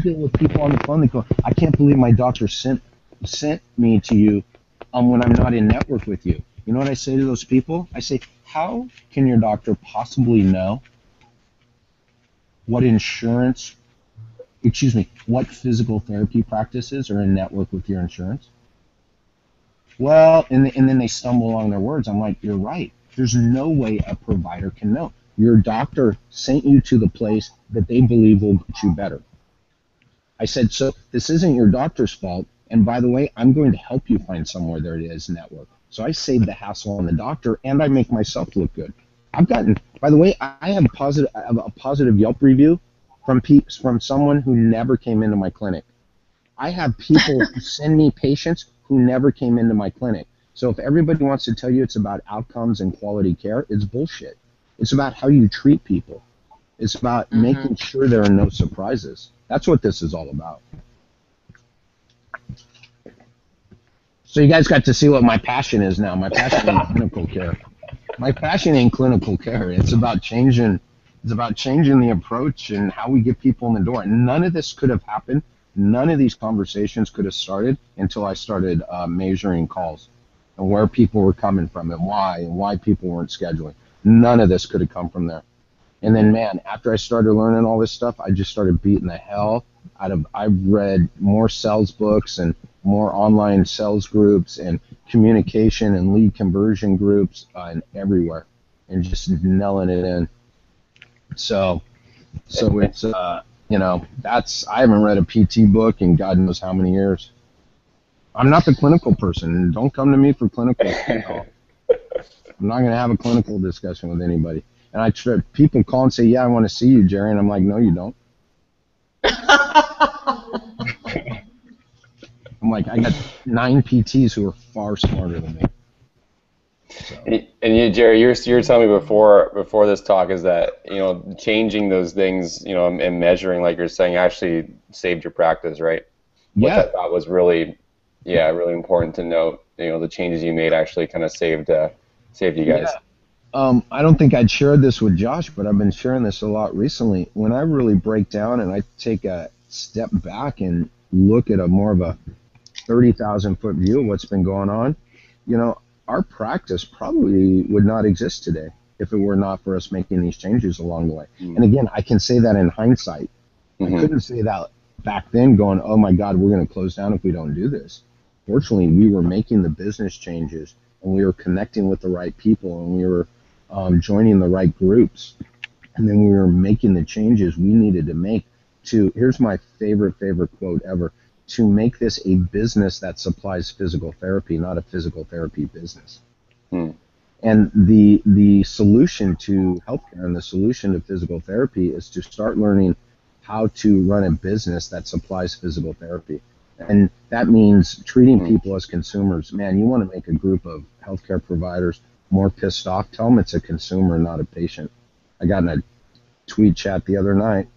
deal with people on the phone that go, I can't believe my doctor sent me to you when I'm not in network with you. You know what I say to those people? I say, how can your doctor possibly know what what physical therapy practices are in network with your insurance? Well, and then they stumble along their words. I'm like, you're right. There's no way a provider can know. Your doctor sent you to the place that they believe will get you better. I said, so this isn't your doctor's fault. And by the way, I'm going to help you find somewhere there it is network. So I save the hassle on the doctor, and I make myself look good. By the way, I have a positive Yelp review from someone who never came into my clinic. I have people who send me patients who never came into my clinic. So if everybody wants to tell you it's about outcomes and quality care, it's bullshit. It's about how you treat people. It's about making sure there are no surprises. That's what this is all about. So you guys got to see what my passion is now. My passion ain't clinical care. My passion ain't clinical care. It's about changing the approach and how we get people in the door. And none of this could have happened. None of these conversations could have started until I started measuring calls and where people were coming from and why people weren't scheduling. None of this could have come from there. And then, man, after I started learning all this stuff, I just started beating the hell out of, I've read more sales books and more online sales groups and communication and lead conversion groups and everywhere, and just nailing it in. So it's, I haven't read a PT book in God knows how many years. I'm not the clinical person. Don't come to me for clinical. I'm not going to have a clinical discussion with anybody. And people call and say, yeah, I want to see you, Jerry. And I'm like, no, you don't. I'm like, I got 9 PTs who are far smarter than me. So. And you, Jerry, you're telling me before this talk is that, changing those things, and measuring, like you're saying, actually saved your practice, right? Which I thought was really important to note. The changes you made actually kind of saved you guys. Yeah. I don't think I'd shared this with Josh, but I've been sharing this a lot recently. When I really break down and I take a step back and look at more of a 30,000 foot view of what's been going on, you know, our practice probably would not exist today if it were not for us making these changes along the way. And again, I can say that in hindsight. I couldn't say that back then going, oh my God, we're going to close down if we don't do this. Fortunately, we were making the business changes, and we were connecting with the right people, and we were joining the right groups. And then we were making the changes we needed to make to, here's my favorite quote ever, to make this a business that supplies physical therapy, not a physical therapy business. And the solution to healthcare and the solution to physical therapy is to start learning how to run a business that supplies physical therapy. And that means treating people as consumers. Man, you want to make a group of healthcare providers more pissed off, tell them it's a consumer, not a patient. I got in a tweet chat the other night,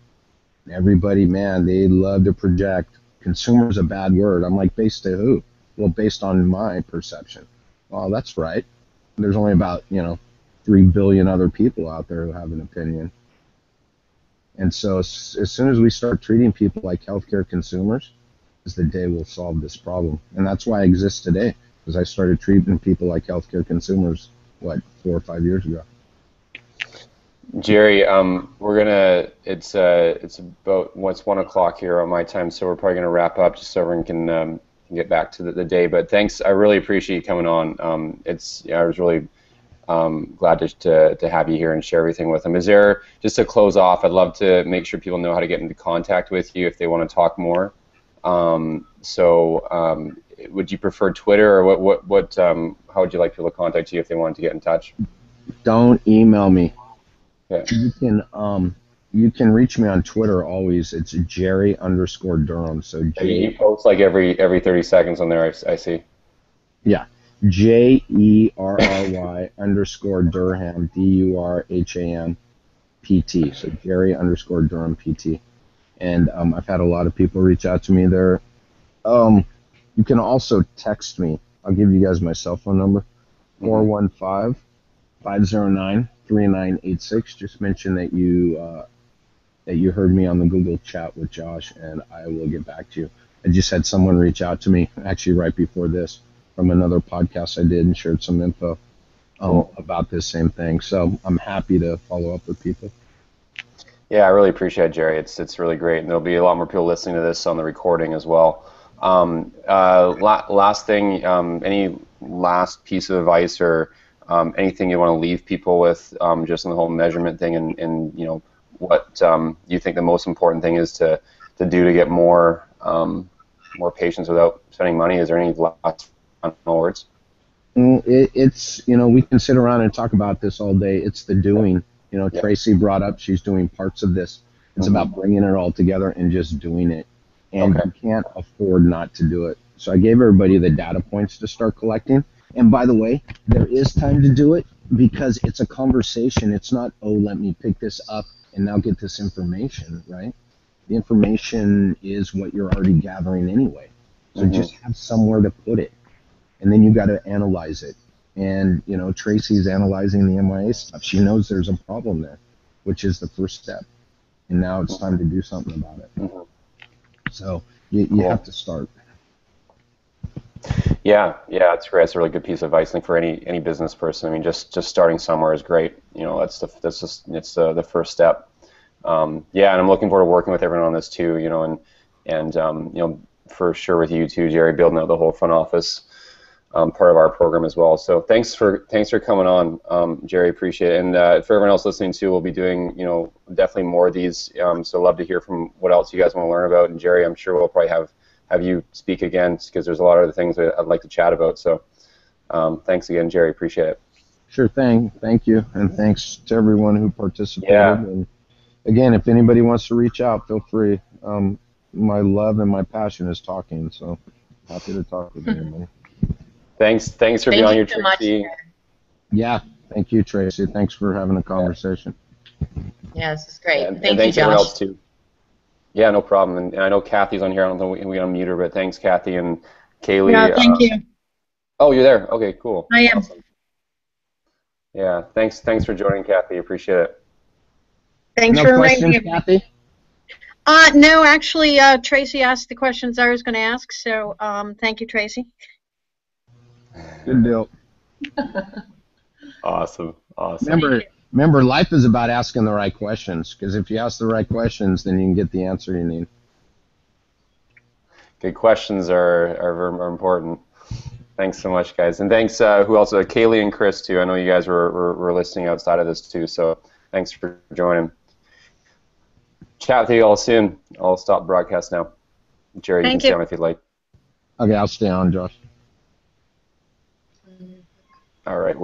and everybody, man, they love to project consumer's a bad word. I'm like, based to who? Well, based on my perception. Well, that's right. There's only about, 3 billion other people out there who have an opinion. And so as soon as we start treating people like healthcare consumers, is the day we'll solve this problem. And that's why I exist today, because I started treating people like healthcare consumers, 4 or 5 years ago. Jerry, it's about, 1 o'clock here on my time, so we're probably gonna wrap up just so everyone can get back to the day. But thanks, I really appreciate you coming on. I was really glad to have you here and share everything with them. Is there, just to close off, I'd love to make sure people know how to get into contact with you if they want to talk more. Would you prefer Twitter, or how would you like people to contact you if they wanted to get in touch? Don't email me. Yeah. You can reach me on Twitter always. It's Jerry_Durham. So You post like every 30 seconds on there, I see. Yeah. JERRY_Durham, DURHAM PT. So Jerry_Durham PT. And I've had a lot of people reach out to me there. You can also text me. I'll give you guys my cell phone number, 415-509-3986. Just mention that you heard me on the Google chat with Josh, and I will get back to you. I just had someone reach out to me, actually right before this, from another podcast I did, and shared some info about this same thing. So I'm happy to follow up with people. Yeah, I really appreciate it, Jerry. It's really great, and there'll be a lot more people listening to this on the recording as well. Last thing, any last piece of advice or anything you want to leave people with, just on the whole measurement thing, and what you think the most important thing is to do to get more patients without spending money? Is there any last final words? It's we can sit around and talk about this all day. It's the doing. Yeah. Tracy brought up she's doing parts of this. It's about bringing it all together and just doing it. And you can't afford not to do it. So I gave everybody the data points to start collecting. And by the way, there is time to do it because it's a conversation. It's not, oh, let me pick this up and now get this information, right? The information is what you're already gathering anyway. So just have somewhere to put it. And then you got to analyze it. And, Tracy's analyzing the MIA stuff. She knows there's a problem there, which is the first step. And now it's time to do something about it. So you have to start. Yeah, that's great. That's a really good piece of advice. I think for any business person, I mean, just starting somewhere is great. It's the first step. And I'm looking forward to working with everyone on this too. And for sure with you too, Jerry, building out the whole front office part of our program as well. So thanks for coming on, Jerry. Appreciate it. And for everyone else listening too, we'll be doing definitely more of these. So love to hear from what else you guys want to learn about. And Jerry, I'm sure we'll probably have you speak again because there's a lot of other things that I'd like to chat about. So thanks again, Jerry. Appreciate it. Sure thing. Thank you, and thanks to everyone who participated. And again, if anybody wants to reach out, feel free. My love and my passion is talking, so happy to talk with anybody. Thanks for being on here, Tracy. Yeah, thank you, Tracy. Thanks for having a conversation. Yeah, this is great. And thank thanks you, Josh. everyone else too. Yeah, no problem. And I know Kathy's on here. I don't know if we unmute her, but thanks, Kathy and Kaylee. Yeah, thank you. Oh, you're there. Okay, cool. I am. Awesome. Yeah, thanks for joining, Kathy. Appreciate it. Thanks No for questions, reminding me. Kathy? No, actually, Tracy asked the questions I was going to ask, so thank you, Tracy. Good deal. Awesome. Awesome. Remember, life is about asking the right questions, because if you ask the right questions, then you can get the answer you need. Good questions are important. Thanks so much, guys. And thanks, who else? Kaylee and Chris, too. I know you guys were listening outside of this, too, so thanks for joining. Chat with you all soon. I'll stop broadcast now. Jerry, you can stay on if you'd like. Okay, I'll stay on, Josh. All right.